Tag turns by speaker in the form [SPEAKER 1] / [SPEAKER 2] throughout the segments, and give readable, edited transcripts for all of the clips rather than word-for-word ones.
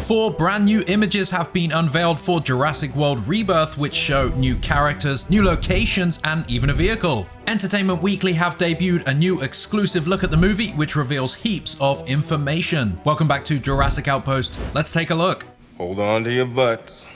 [SPEAKER 1] 4 brand new images have been unveiled for Jurassic World Rebirth, which show new characters, new locations, and even a vehicle. Entertainment Weekly have debuted a new exclusive look at the movie, which reveals heaps of information. Welcome back to Jurassic Outpost. Let's take a look.
[SPEAKER 2] Hold on to your butts.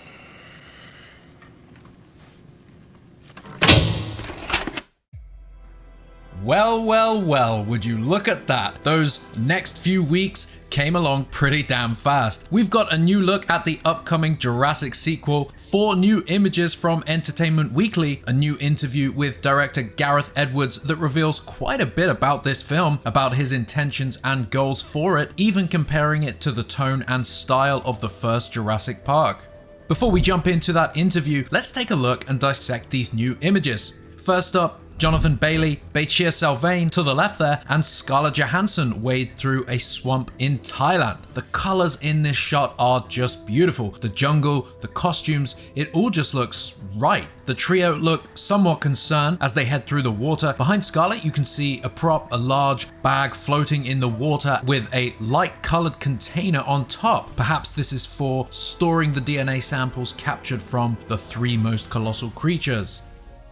[SPEAKER 1] Well, would you look at that? Those next few weeks came along pretty damn fast. We've got a new look at the upcoming Jurassic sequel, 4 new images from Entertainment Weekly, a new interview with director Gareth Edwards that reveals quite a bit about this film, about his intentions and goals for it, even comparing it to the tone and style of the first Jurassic Park. Before we jump into that interview, let's take a look and dissect these new images. First up, Jonathan Bailey, Baechir Sylvain to the left there, and Scarlett Johansson wade through a swamp in Thailand. The colors in this shot are just beautiful. The jungle, the costumes, it all just looks right. The trio look somewhat concerned as they head through the water. Behind Scarlett, you can see a prop, a large bag floating in the water with a light colored container on top. Perhaps this is for storing the DNA samples captured from the 3 most colossal creatures.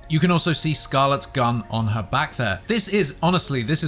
[SPEAKER 1] You can also see Scarlett's gun on her back there. This is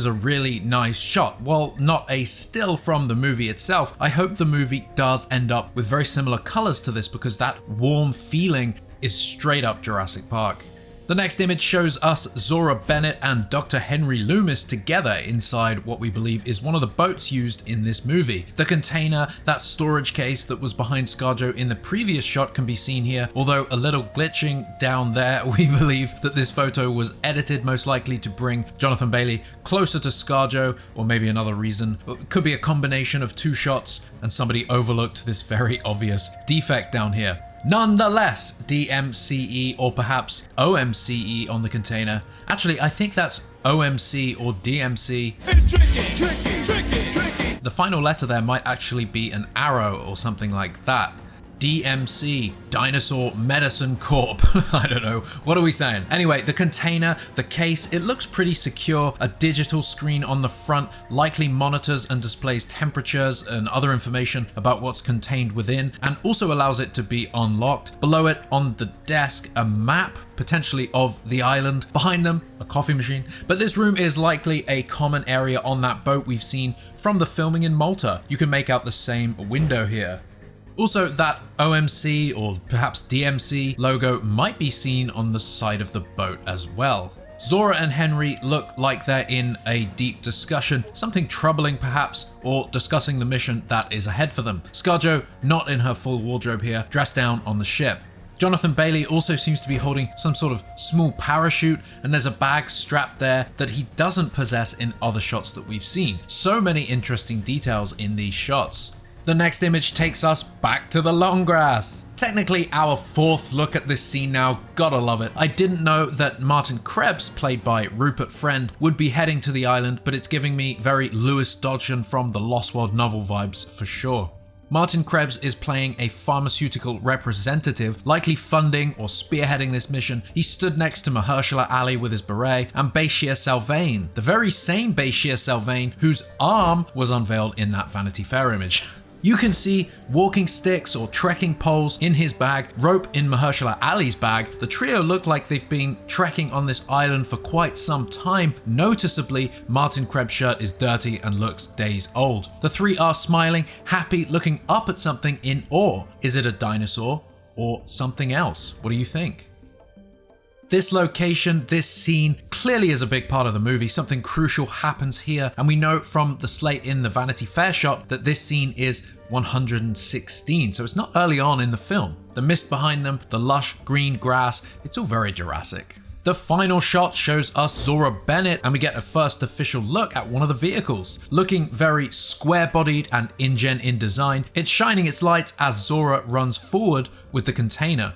[SPEAKER 1] a really nice shot. While not a still from the movie itself, I hope the movie does end up with very similar colors to this because that warm feeling is straight up Jurassic Park. The next image shows us Zora Bennett and Dr. Henry Loomis together inside what we believe is one of the boats used in this movie. The container, that storage case that was behind ScarJo in the previous shot can be seen here, although a little glitching down there. We believe that this photo was edited most likely to bring Jonathan Bailey closer to ScarJo, or maybe another reason. It could be a combination of 2 shots and somebody overlooked this very obvious defect down here. Nonetheless, DMCE or perhaps OMCE on the container. Actually, I think that's OMC or DMC.
[SPEAKER 3] It's tricky.
[SPEAKER 1] The final letter there might actually be an arrow or something like that. DMC, Dinosaur Medicine Corp. I don't know. What are we saying? Anyway, the container, the case, it looks pretty secure. A digital screen on the front likely monitors and displays temperatures and other information about what's contained within, and also allows it to be unlocked. Below it on the desk, a map, potentially of the island. Behind them, a coffee machine. But this room is likely a common area on that boat we've seen from the filming in Malta. You can make out the same window here. Also, that OMC or perhaps DMC logo might be seen on the side of the boat as well. Zora and Henry look like they're in a deep discussion, something troubling perhaps, or discussing the mission that is ahead for them. ScarJo, not in her full wardrobe here, dressed down on the ship. Jonathan Bailey also seems to be holding some sort of small parachute, and there's a bag strapped there that he doesn't possess in other shots that we've seen. So many interesting details in these shots. The next image takes us back to the long grass. Technically our 4th look at this scene now, gotta love it. I didn't know that Martin Krebs, played by Rupert Friend, would be heading to the island, but it's giving me very Lewis Dodgson from the Lost World novel vibes for sure. Martin Krebs is playing a pharmaceutical representative, likely funding or spearheading this mission. He stood next to Mahershala Ali with his beret and Baechir Sylvain, the very same Baechir Sylvain whose arm was unveiled in that Vanity Fair image. You can see walking sticks or trekking poles in his bag, rope in Mahershala Ali's bag. The trio look like they've been trekking on this island for quite some time. Noticeably, Martin Krebs' shirt is dirty and looks days old. The 3 are smiling, happy, looking up at something in awe. Is it a dinosaur or something else? What do you think? This location, this scene, clearly is a big part of the movie. Something crucial happens here, and we know from the slate in the Vanity Fair shot that this scene is 116, so it's not early on in the film. The mist behind them, the lush green grass, it's all very Jurassic. The final shot shows us Zora Bennett, and we get a first official look at one of the vehicles. Looking very square-bodied and InGen in design, it's shining its lights as Zora runs forward with the container.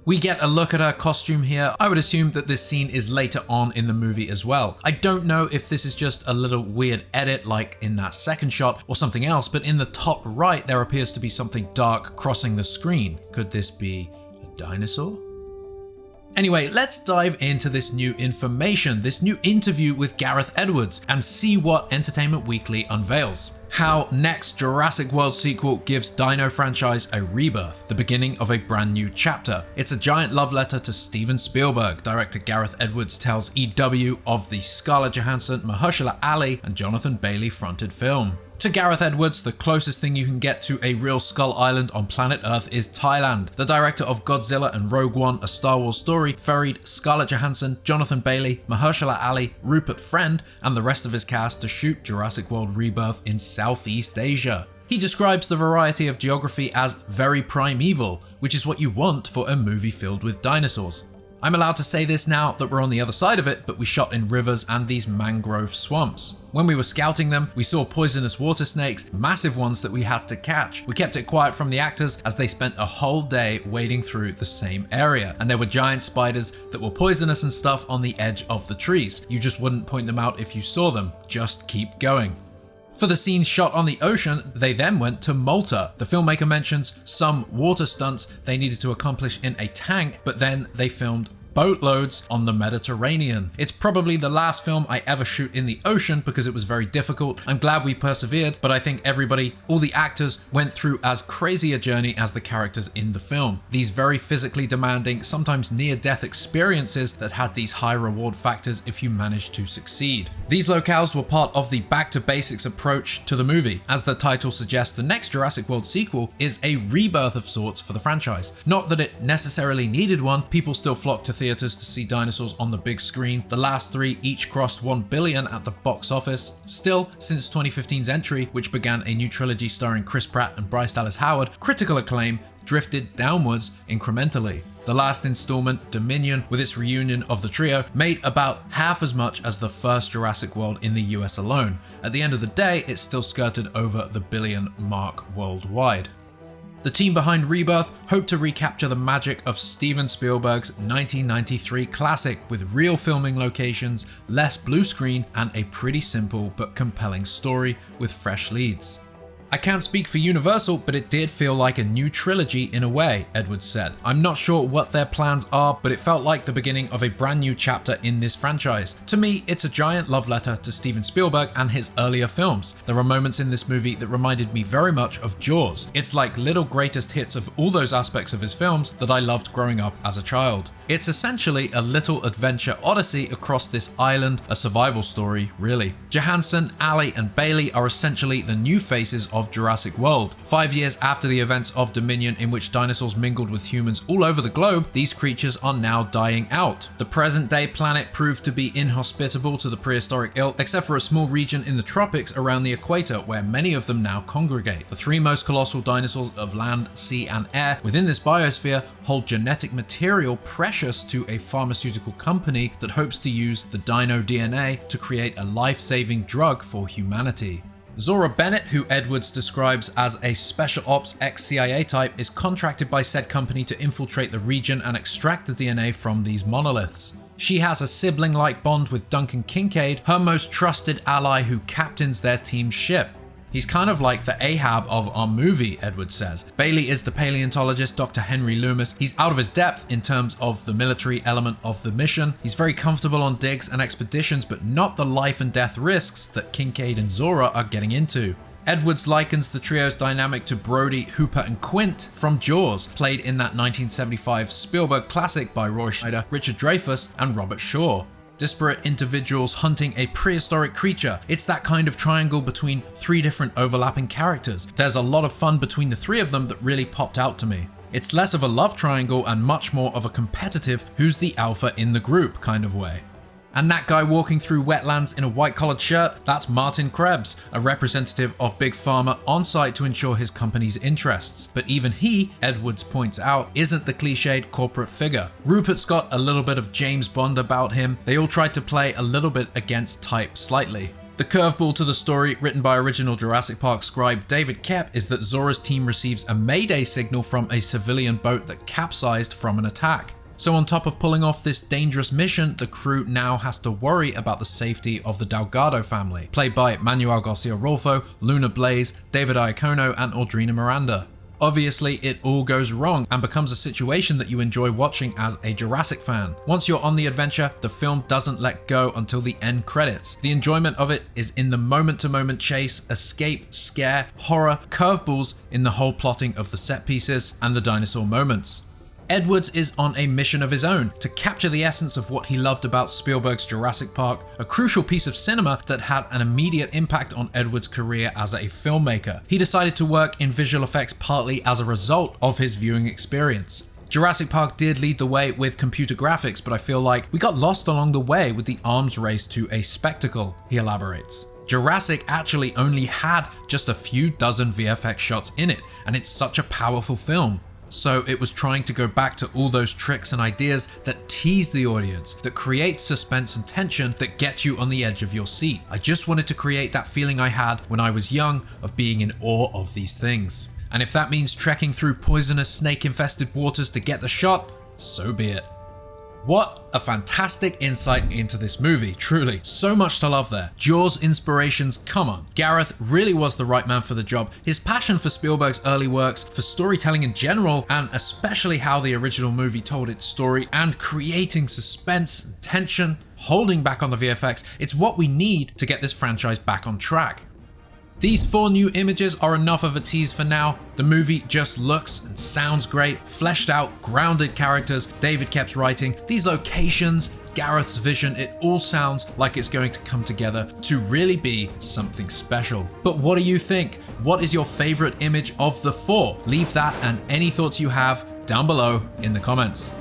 [SPEAKER 1] We get a look at her costume here. I would assume that this scene is later on in the movie as well. I don't know if this is just a little weird edit like in that second shot or something else, but in the top right there appears to be something dark crossing the screen. Could this be a dinosaur? Anyway, let's dive into this new information, this new interview with Gareth Edwards, and see what Entertainment Weekly unveils. How next Jurassic World sequel gives Dino franchise a rebirth, the beginning of a brand new chapter. It's a giant love letter to Steven Spielberg. Director Gareth Edwards tells EW of the Scarlett Johansson, Mahershala Ali, and Jonathan Bailey fronted film. To Gareth Edwards, the closest thing you can get to a real Skull Island on planet Earth is Thailand. The director of Godzilla and Rogue One, a Star Wars story, ferried Scarlett Johansson, Jonathan Bailey, Mahershala Ali, Rupert Friend, and the rest of his cast to shoot Jurassic World Rebirth in Southeast Asia. He describes the variety of geography as very primeval, which is what you want for a movie filled with dinosaurs. I'm allowed to say this now that we're on the other side of it, but we shot in rivers and these mangrove swamps. When we were scouting them, we saw poisonous water snakes, massive ones that we had to catch. We kept it quiet from the actors as they spent a whole day wading through the same area. And there were giant spiders that were poisonous and stuff on the edge of the trees. You just wouldn't point them out if you saw them. Just keep going. For the scenes shot on the ocean, they then went to Malta. The filmmaker mentions some water stunts they needed to accomplish in a tank, but then they filmed boatloads on the Mediterranean. It's probably the last film I ever shoot in the ocean because it was very difficult. I'm glad we persevered, but I think everybody, all the actors, went through as crazy a journey as the characters in the film. These very physically demanding, sometimes near-death experiences that had these high reward factors if you managed to succeed. These locales were part of the back-to-basics approach to the movie. As the title suggests, the next Jurassic World sequel is a rebirth of sorts for the franchise. Not that it necessarily needed one, people still flocked to theaters to see dinosaurs on the big screen. The last three each crossed $1 billion at the box office. Still, since 2015's entry, which began a new trilogy starring Chris Pratt and Bryce Dallas Howard, critical acclaim drifted downwards incrementally. The last installment, Dominion, with its reunion of the trio, made about half as much as the first Jurassic World in the US alone. At the end of the day, it still skirted over the billion mark worldwide. The team behind Rebirth hoped to recapture the magic of Steven Spielberg's 1993 classic with real filming locations, less blue screen, and a pretty simple but compelling story with fresh leads. I can't speak for Universal, but it did feel like a new trilogy in a way, Edwards said. I'm not sure what their plans are, but it felt like the beginning of a brand new chapter in this franchise. To me, it's a giant love letter to Steven Spielberg and his earlier films. There are moments in this movie that reminded me very much of Jaws. It's like little greatest hits of all those aspects of his films that I loved growing up as a child. It's essentially a little adventure odyssey across this island, a survival story, really. Johansson, Ali, and Bailey are essentially the new faces of Jurassic World. 5 years after the events of Dominion, in which dinosaurs mingled with humans all over the globe, these creatures are now dying out. The present-day planet proved to be inhospitable to the prehistoric ilk, except for a small region in the tropics around the equator, where many of them now congregate. The three most colossal dinosaurs of land, sea, and air within this biosphere hold genetic material precious to a pharmaceutical company that hopes to use the dino DNA to create a life-saving drug for humanity. Zora Bennett, who Edwards describes as a special ops ex-CIA type, is contracted by said company to infiltrate the region and extract the DNA from these monoliths. She has a sibling-like bond with Duncan Kincaid, her most trusted ally who captains their team's ship. He's kind of like the Ahab of our movie, Edwards says. Bailey is the paleontologist, Dr. Henry Loomis. He's out of his depth in terms of the military element of the mission. He's very comfortable on digs and expeditions, but not the life and death risks that Kincaid and Zora are getting into. Edwards likens the trio's dynamic to Brody, Hooper, and Quint from Jaws, played in that 1975 Spielberg classic by Roy Scheider, Richard Dreyfuss, and Robert Shaw. Disparate individuals hunting a prehistoric creature. It's that kind of triangle between three different overlapping characters. There's a lot of fun between the three of them that really popped out to me. It's less of a love triangle and much more of a competitive who's the alpha in the group kind of way. And that guy walking through wetlands in a white-collared shirt, that's Martin Krebs, a representative of Big Pharma on site to ensure his company's interests. But even he, Edwards points out, isn't the cliched corporate figure. Rupert's got a little bit of James Bond about him. They all tried to play a little bit against type slightly. The curveball to the story, written by original Jurassic Park scribe David Koepp, is that Zora's team receives a mayday signal from a civilian boat that capsized from an attack. So on top of pulling off this dangerous mission, the crew now has to worry about the safety of the Delgado family, played by Manuel Garcia Rolfo, Luna Blaze, David Iacono, and Audrina Miranda. Obviously, it all goes wrong and becomes a situation that you enjoy watching as a Jurassic fan. Once you're on the adventure, the film doesn't let go until the end credits. The enjoyment of it is in the moment-to-moment chase, escape, scare, horror, curveballs in the whole plotting of the set pieces, and the dinosaur moments. Edwards is on a mission of his own to capture the essence of what he loved about Spielberg's Jurassic Park, a crucial piece of cinema that had an immediate impact on Edwards' career as a filmmaker. He decided to work in visual effects partly as a result of his viewing experience. Jurassic Park did lead the way with computer graphics, but I feel like we got lost along the way with the arms race to a spectacle, he elaborates. Jurassic actually only had just a few dozen VFX shots in it, and it's such a powerful film. So it was trying to go back to all those tricks and ideas that tease the audience, that create suspense and tension, that get you on the edge of your seat. I just wanted to create that feeling I had when I was young of being in awe of these things. And if that means trekking through poisonous snake-infested waters to get the shot, so be it. What a fantastic insight into this movie, truly. So much to love there. Jaws inspirations, come on. Gareth really was the right man for the job. His passion for Spielberg's early works, for storytelling in general, and especially how the original movie told its story, and creating suspense and tension, holding back on the VFX, it's what we need to get this franchise back on track. These 4 new images are enough of a tease for now. The movie just looks and sounds great, fleshed out, grounded characters, David Koepp's writing, these locations, Gareth's vision, it all sounds like it's going to come together to really be something special. But what do you think? What is your favorite image of the 4? Leave that and any thoughts you have down below in the comments.